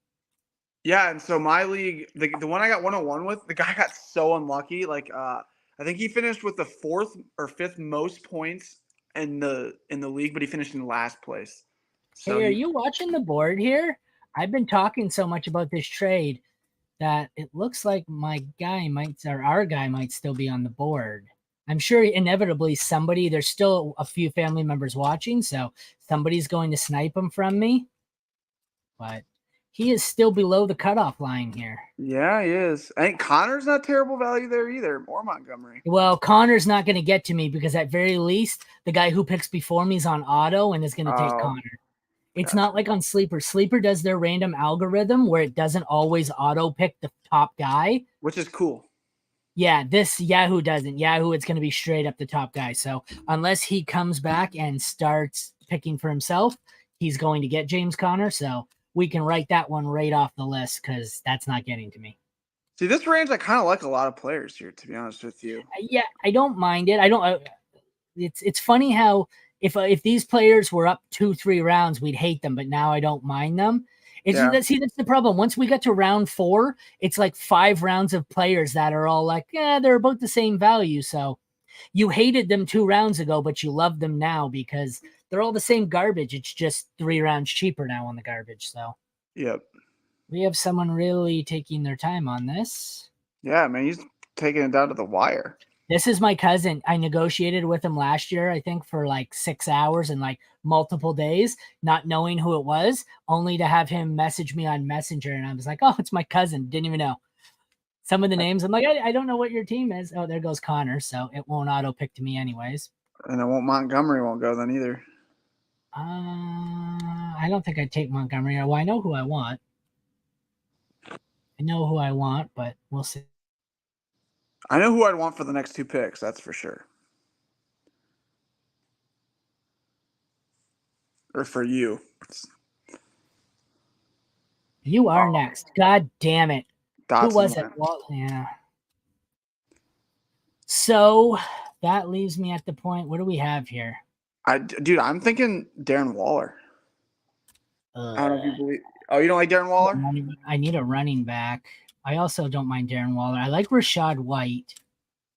Yeah, and so my league, the one I got 101 with, the guy got so unlucky. Like I think he finished with the 4th or 5th most points in the league, but he finished in last place. So hey, are you watching the board here? I've been talking so much about this trade that it looks like our guy might still be on the board. I'm sure inevitably there's still a few family members watching, so somebody's going to snipe him from me. But he is still below the cutoff line here. Yeah, he is. I think Connor's not terrible value there either, or Montgomery. Well, Connor's not going to get to me because at very least, the guy who picks before me is on auto and is going to take Connor. It's not like on Sleeper. Sleeper does their random algorithm where it doesn't always auto pick the top guy. Which is cool. Yeah, this Yahoo doesn't. Yahoo, it's going to be straight up the top guy. So unless he comes back and starts picking for himself, he's going to get James Conner. So we can write that one right off the list because that's not getting to me. See, this range, I kind of like a lot of players here, to be honest with you. Yeah, I don't mind it. I don't. It's funny how if these players were up 2-3 rounds, we'd hate them, but now I don't mind them. That's the problem. Once we get to round 4, it's like 5 rounds of players that are all like, yeah, they're about the same value. So you hated them 2 rounds ago, but you love them now because they're all the same garbage. It's just 3 rounds cheaper now on the garbage. So yep, we have someone really taking their time on this. Yeah, man, he's taking it down to the wire. This is my cousin. I negotiated with him last year, I think, for like 6 hours and like multiple days, not knowing who it was, only to have him message me on Messenger. And I was like, oh, it's my cousin. Didn't even know. Some of the names, I'm like, I don't know what your team is. Oh, there goes Connor. So it won't auto pick to me anyways. And Montgomery won't go then either. I don't think I'd take Montgomery. Well, I know who I want. But we'll see. I know who I'd want for the next 2 picks. That's for sure. Or for you. You are next. God damn it. Dotson Who was it? Well, yeah. So that leaves me at the point. What do we have here? Dude, I'm thinking Darren Waller. I don't know if you believe. Oh, you don't like Darren Waller? I need a running back. I also don't mind Darren Waller. I like Rachaad White.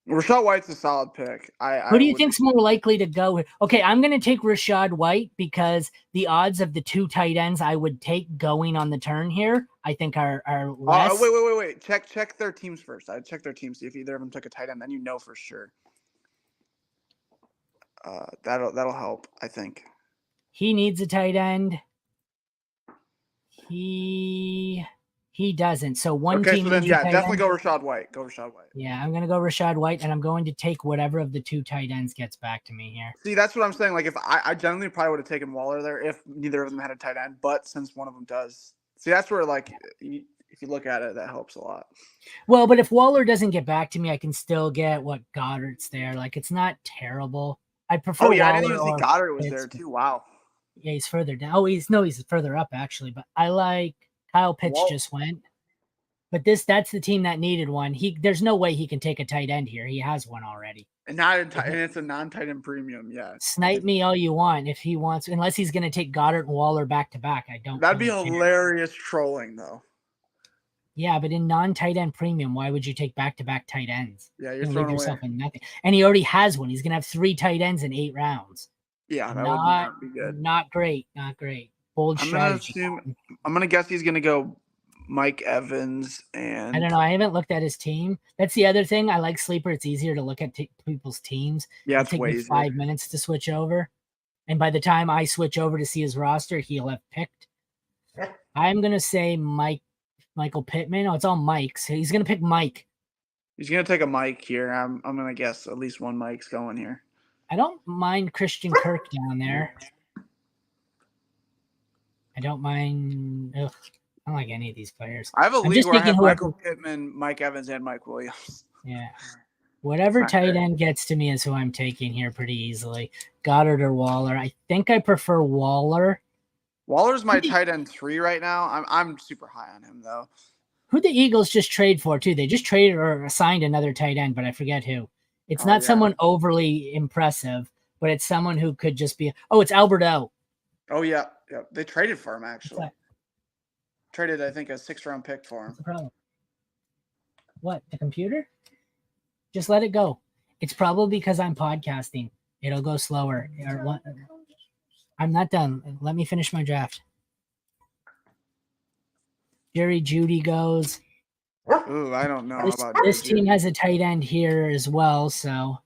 Rachaad White's a solid pick. Who do you think's more likely to go? Okay, I'm going to take Rachaad White because the odds of the 2 tight ends I would take going on the turn here, I think are less. Wait. Check their teams first. I'd check their teams, see if either of them took a tight end, then you know for sure. That'll help, I think. He needs a tight end. He doesn't. So one team. So then, definitely go Rachaad White. Yeah, I'm gonna go Rachaad White, and I'm going to take whatever of the 2 tight ends gets back to me here. See, that's what I'm saying. Like, if I generally probably would have taken Waller there if neither of them had a tight end, but since one of them does, see, that's where if you look at it, that helps a lot. Well, but if Waller doesn't get back to me, I can still get what Goddard's there. Like, it's not terrible. I prefer. Oh yeah, Waller, I didn't even see Goddard was there too. Wow. Yeah, he's further down. Oh, he's further up actually. But I like Kyle Pitts just went. But that's the team that needed one. There's no way he can take a tight end here. He has one already. And it's a non-tight end premium. Yeah. Snipe me all you want if he wants, unless he's going to take Goddard and Waller back to back. I don't. That'd be hilarious trolling though. Yeah, but in non-tight end premium, why would you take back-to-back tight ends? Yeah, you're throwing yourself in nothing. And he already has one. He's going to have 3 tight ends in 8 rounds. Yeah, that would not be good. Not great. Bold strategy. I'm going to guess he's going to go Mike Evans and I don't know. I haven't looked at his team. That's the other thing. I like Sleeper. It's easier to look at people's teams. Yeah, it's way easier. 5 minutes to switch over. And by the time I switch over to see his roster, he'll have picked. I'm going to say Michael Pittman. Oh, it's all Mike's. He's going to pick Mike. He's going to take a Mike here. I'm going to guess at least one Mike's going here. I don't mind Christian Kirk down there. I don't mind. I don't like any of these players. I have a league where I have Michael Pittman, Mike Evans, and Mike Williams. Yeah. Whatever tight end gets to me is who I'm taking here pretty easily. Goddard or Waller. I think I prefer Waller. Waller's my tight end 3 right now. I'm super high on him, though. Who the Eagles just trade for, too? They just traded or assigned another tight end, but I forget who. It's not someone overly impressive, but it's someone who could just be – it's Albert O. Oh, yeah. They traded for him, actually. Traded, I think, a 6th-round pick for him. What's the problem? What, the computer? Just let it go. It's probably because I'm podcasting. It'll go slower. Or what? I'm not done. Let me finish my draft. Jerry Jeudy goes. Ooh, I don't know about this team has a tight end here as well, so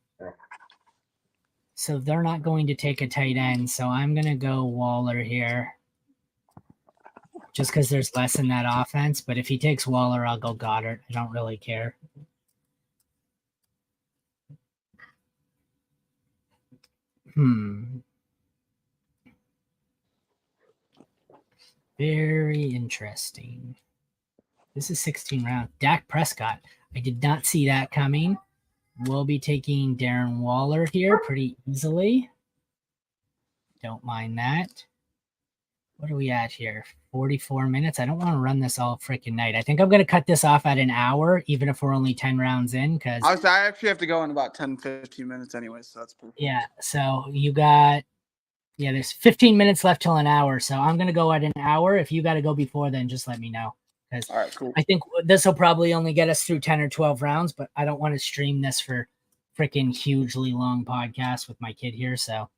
they're not going to take a tight end. So I'm going to go Waller here. Just because there's less in that offense. But if he takes Waller, I'll go Goddard. I don't really care. Very interesting. This is 16 round. Dak Prescott. I did not see that coming. We'll be taking Darren Waller here pretty easily. Don't mind that. what are we at here? 44 minutes. I don't want to run this all freaking night. I think I'm going to cut this off at an hour, even if we're only 10 rounds in. Because I actually have to go in about 10, 15 minutes anyway, so that's perfect. Yeah. So you got, there's 15 minutes left till an hour. So I'm going to go at an hour. If you got to go before, then just let me know. All right, cool. I think this will probably only get us through 10 or 12 rounds, but I don't want to stream this for freaking hugely long podcast with my kid here. So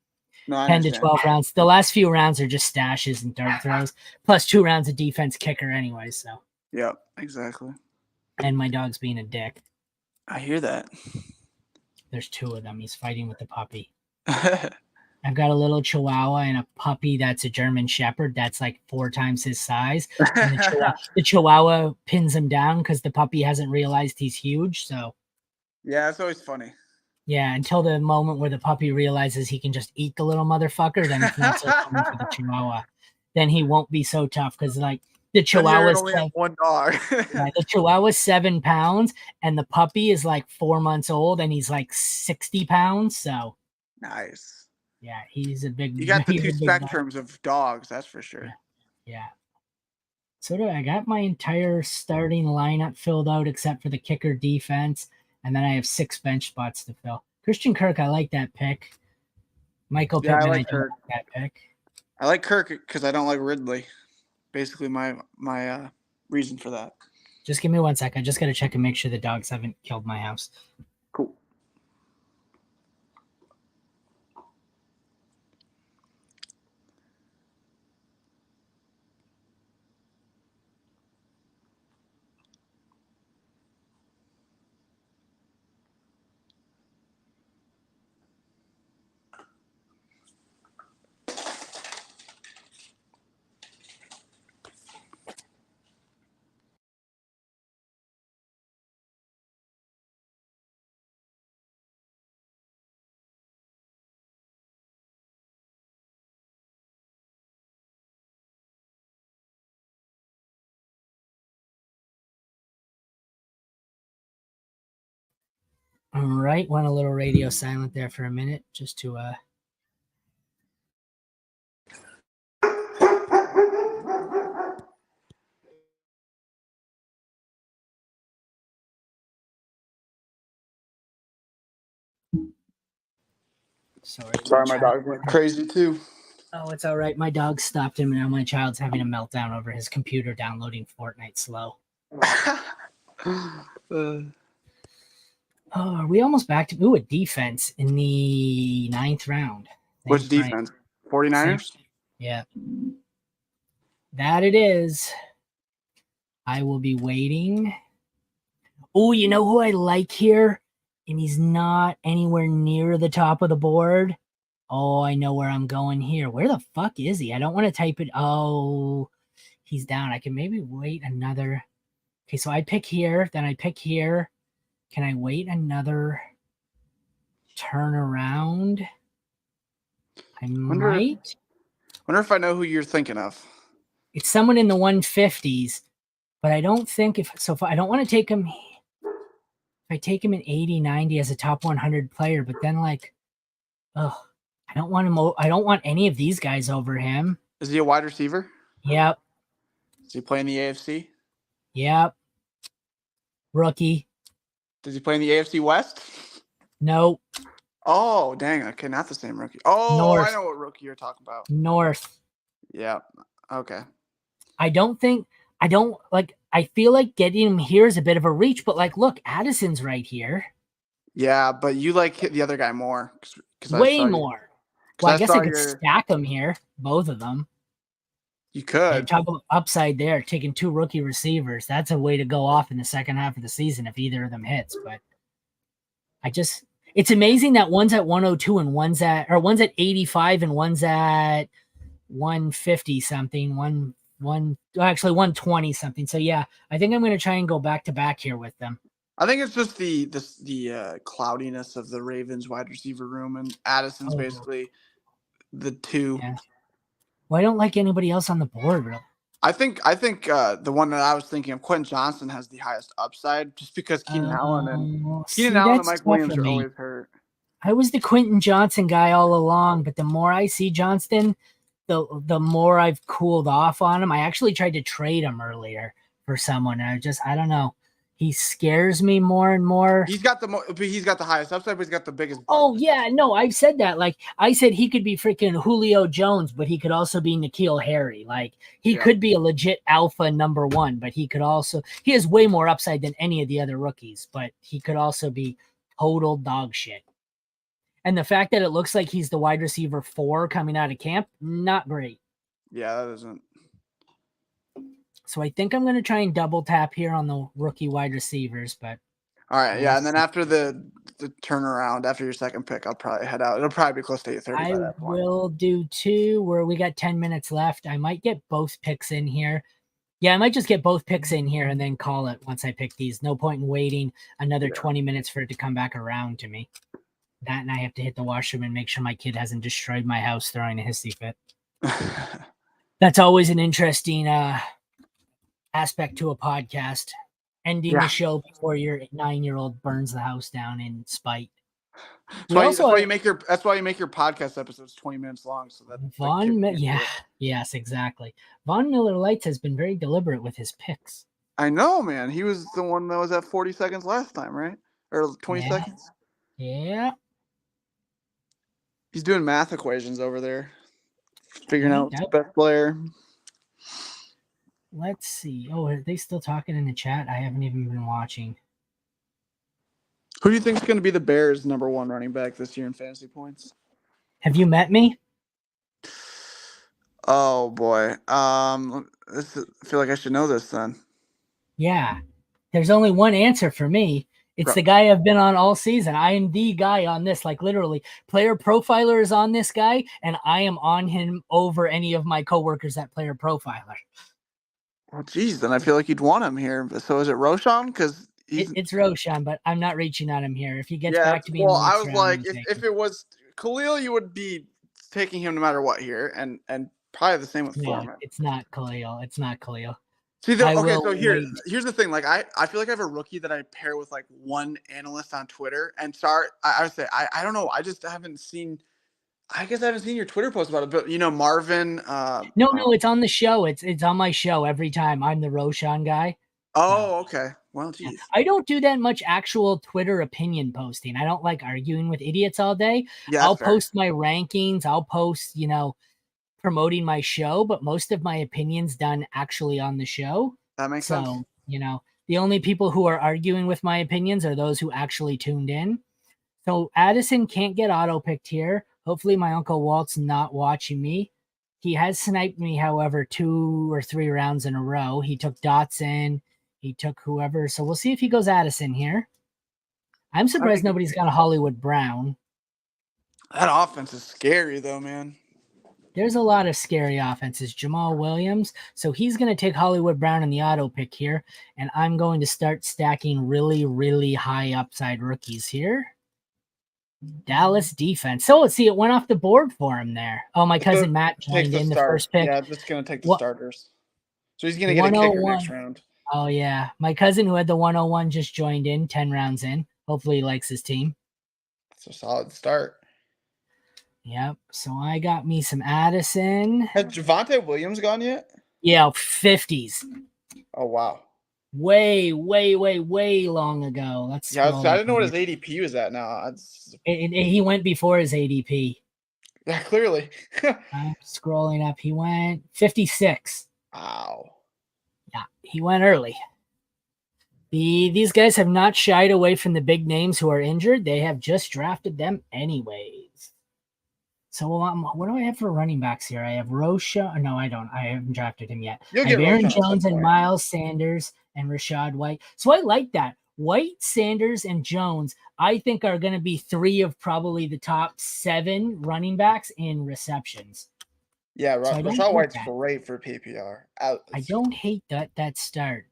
10 to 12 rounds. The last few rounds are just stashes and dart throws, plus 2 rounds of defense kicker anyway. So yeah, exactly. And my dog's being a dick. I hear that. There's 2 of them. He's fighting with the puppy. I've got a little Chihuahua and a puppy that's a German Shepherd that's like 4 times his size. And the Chihuahua pins him down because the puppy hasn't realized he's huge. So yeah, it's always funny. Yeah, until the moment where the puppy realizes he can just eat the little motherfucker, then it's not so funny for the Chihuahua. Then he won't be so tough because, like, the Chihuahua's only have one dog. The Chihuahua's 7 pounds, and the puppy is like 4 months old, and he's like 60 pounds. So nice. Yeah, he's a big. You got the 2 spectrums of dogs, that's for sure. Yeah. So I got my entire starting lineup filled out except for the kicker, defense. And then I have 6 bench spots to fill. Christian Kirk, I like that pick. Michael Pittman, I don't like that pick. I like Kirk because I don't like Ridley. Basically, my reason for that. Just give me 1 sec. I just got to check and make sure the dogs haven't killed my house. Cool. All right, went a little radio silent there for a minute just to Sorry, my dog went crazy too. Oh, it's all right. My dog stopped him, and now my child's having a meltdown over his computer downloading Fortnite slow. Oh, are we almost back to a defense in the 9th round? Which defense? 49ers? Yeah. That it is. I will be waiting. Oh, you know who I like here? And he's not anywhere near the top of the board. Oh, I know where I'm going here. Where the fuck is he? I don't want to type it. Oh, he's down. I can maybe wait another. Okay, so I pick here. Then I pick here. Can I wait another turn around? I might. Wonder if I know who you're thinking of. It's someone in the 150s, but I don't think if I don't want to take him. If I take him in 80, 90 as a top 100 player, but then I don't want him. I don't want any of these guys over him. Is he a wide receiver? Yep. Is he playing the AFC? Yep. Rookie. Does he play in the AFC West? Nope. Oh, dang. Okay, not the same rookie. Oh, North. I know what rookie you're talking about. North. Yeah. Okay. I feel like getting him here is a bit of a reach, but look, Addison's right here. Yeah, but you like the other guy more. Way more. Well, I guess I could stack them here, both of them. You could. Talk about upside there, taking 2 rookie receivers. That's a way to go off in the second half of the season if either of them hits. But it's amazing that one's at 102 and one's at 85 and one's at 150 something, actually 120 something. So yeah, I think I'm going to try and go back to back here with them. I think it's just the cloudiness of the Ravens wide receiver room, and Addison's basically the 2. Yeah. Well, I don't like anybody else on the board, really. I think the one that I was thinking of, Quentin Johnson, has the highest upside just because Keenan Allen and Mike Williams are always hurt. I was the Quentin Johnson guy all along, but the more I see Johnston, the more I've cooled off on him. I actually tried to trade him earlier for someone. And I don't know. He scares me more and more. He's got the highest upside, but he's got the biggest. Oh yeah, no, I've said that. Like I said, he could be freaking Julio Jones, but he could also be N'Keal Harry. Like he could be a legit alpha number one, but he has way more upside than any of the other rookies. But he could also be total dog shit. And the fact that it looks like he's the wide receiver 4 coming out of camp, not great. Yeah, that isn't. So I think I'm going to try and double tap here on the rookie wide receivers, but all right, yeah, and then after the turnaround, after your second pick, I'll probably head out. It'll probably be close to 8:30 by that point. I will do 2 where we got 10 minutes left. I might get both picks in here. Yeah, I might just get both picks in here and then call it once I pick these. No point in waiting another 20 minutes for it to come back around to me. That and I have to hit the washroom and make sure my kid hasn't destroyed my house throwing a hissy fit. That's always an interesting aspect to a podcast. Ending the show before your 9-year-old burns the house down in spite. That's why you make your podcast episodes 20 minutes long. So that yes, exactly. Von Miller Lights has been very deliberate with his picks. I know, man. He was the one that was at 40 seconds last time, right? Or 20 seconds? Yeah. He's doing math equations over there, figuring out the best player. Let's see. Oh, are they still talking in the chat? I haven't even been watching. Who do you think is going to be the Bears' number 1 running back this year in fantasy points? Have you met me? Oh boy. I feel like I should know this then. Yeah. There's only one answer for me. It's the guy I've been on all season. I am the guy on this. Like literally, Player Profiler is on this guy, and I am on him over any of my coworkers at Player Profiler. Well, geez, then I feel like you'd want him here. So is it Roshan? Because it's Roshan, but I'm not reaching on him here. If he gets back to me, well, I was like, if it was Khalil, you would be taking him no matter what here, and probably the same with Foreman. It's not Khalil. It's not Khalil. See, so here's the thing. Like, I feel like I have a rookie that I pair with like one analyst on Twitter, and I would say I don't know. I just haven't seen. I guess I haven't seen your Twitter post about it, but Marvin. No, it's on the show. It's on my show every time. I'm the Roshan guy. Oh, okay. Well, geez. I don't do that much actual Twitter opinion posting. I don't like arguing with idiots all day. Yeah, I'll post my rankings. I'll post, promoting my show, but most of my opinions done actually on the show. That makes sense. So, the only people who are arguing with my opinions are those who actually tuned in. So Addison can't get auto-picked here. Hopefully my Uncle Walt's not watching me. He has sniped me, however, 2 or 3 rounds in a row. He took Dotson. He took whoever. So we'll see if he goes Addison here. I'm surprised nobody's got a Hollywood Brown. That offense is scary, though, man. There's a lot of scary offenses. Jamal Williams. So he's going to take Hollywood Brown in the auto pick here. And I'm going to start stacking really, really high upside rookies here. Dallas defense. So let's see. It went off the board for him there. Oh, my cousin Matt joined in the first pick. Yeah, just going to take the starters. So he's going to get a kicker next round. Oh, yeah. My cousin who had the 101 just joined in 10 rounds in. Hopefully he likes his team. It's a solid start. Yep. So I got me some Addison. Has Javonte Williams gone yet? Yeah, 50s. Oh, wow. Way long ago. I didn't know what his ADP was at now. He went before his ADP. Yeah, clearly. I'm scrolling up. He went 56. Wow. Yeah, he went early. These guys have not shied away from the big names who are injured. They have just drafted them anyways. So what do I have for running backs here? I have Roshan. No, I don't. I haven't drafted him yet. I have Aaron Jones and Miles Sanders and Rashad White. So I like that. White, Sanders, and Jones, I think are going to be 3 of probably the top 7 running backs in receptions. Yeah, Rashad White's great for PPR. I don't hate that start.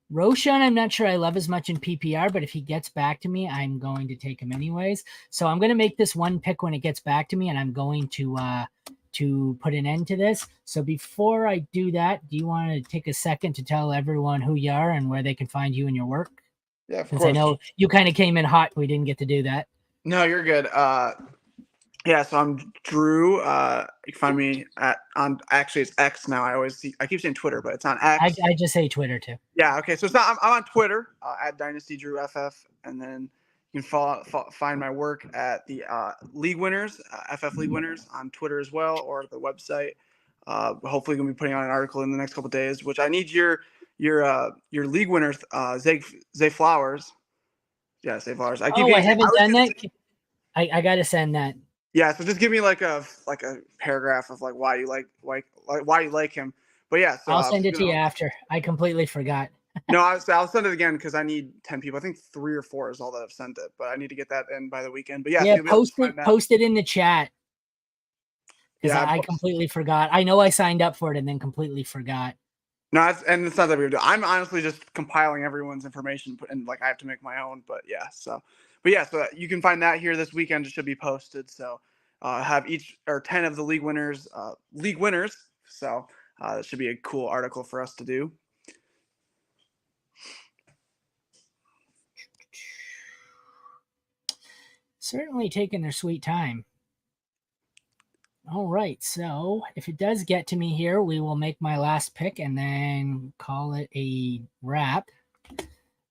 Roshan, I'm not sure I love as much in PPR, but if he gets back to me, I'm going to take him anyways. So I'm going to make this one pick when it gets back to me, and I'm going to put an end to this. So before I do that, do you want to take a second to tell everyone who you are and where they can find you and your work? Yeah, of course. I know you kind of came in hot. We didn't get to do that. No, you're good. Yeah, so I'm Drew. You can find me actually it's X now. I keep saying Twitter, but it's on X. I just say Twitter too. Yeah, okay. So it's not. I'm on Twitter at Dynasty Drew FF, and then you can find my work at the League Winners, FF League Winners on Twitter as well, or the website. Hopefully, gonna be putting out an article in the next couple of days. Which I need your League Winners, Zay Flowers. Yeah, Zay Flowers. I haven't done that. I gotta send that. Yeah, so just give me like a paragraph of like why you like him. But yeah, so I'll send it to you after. I completely forgot. No, I'll send it again because I need 10 people. I think 3 or 4 is all that have sent it, but I need to get that in by the weekend. But yeah, so post it in the chat. Because I completely forgot. I know I signed up for it and then completely forgot. No, it's not that weird. I'm honestly just compiling everyone's information and like I have to make my own. But so you can find that here this weekend. It should be posted. So have 10 of the league winners. So it should be a cool article for us to do. Certainly taking their sweet time. All right, so if it does get to me here, we will make my last pick and then call it a wrap.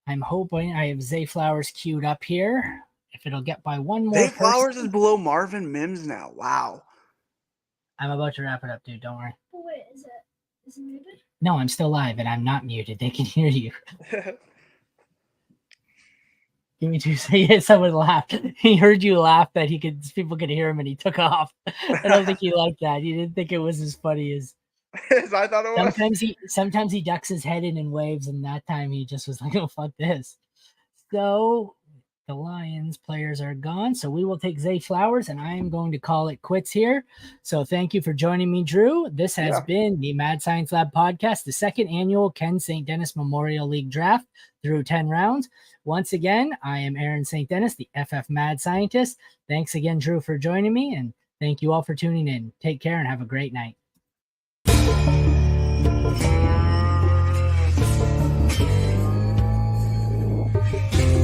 I'm hoping I have Zay Flowers queued up here. If it'll get by one more Zay Flowers is below Marvin Mims now. Wow. I'm about to wrap it up, dude. Don't worry. Oh, wait, is it muted? No, I'm still live and I'm not muted. They can hear you. Give me 2 seconds. Someone laughed. He heard you laugh that people could hear him and he took off. I don't think he liked that. He didn't think it was as funny as I thought it was. Sometimes he ducks his head in and waves, and that time he just was like, oh, fuck this. So the Lions players are gone. So we will take Zay Flowers, and I am going to call it quits here. So thank you for joining me, Drew. This has been the Mad Science Lab podcast, the second annual Ken St. Denis Memorial League draft through 10 rounds. Once again, I am Aaron St. Denis, the FF Mad Scientist. Thanks again, Drew, for joining me, and thank you all for tuning in. Take care and have a great night.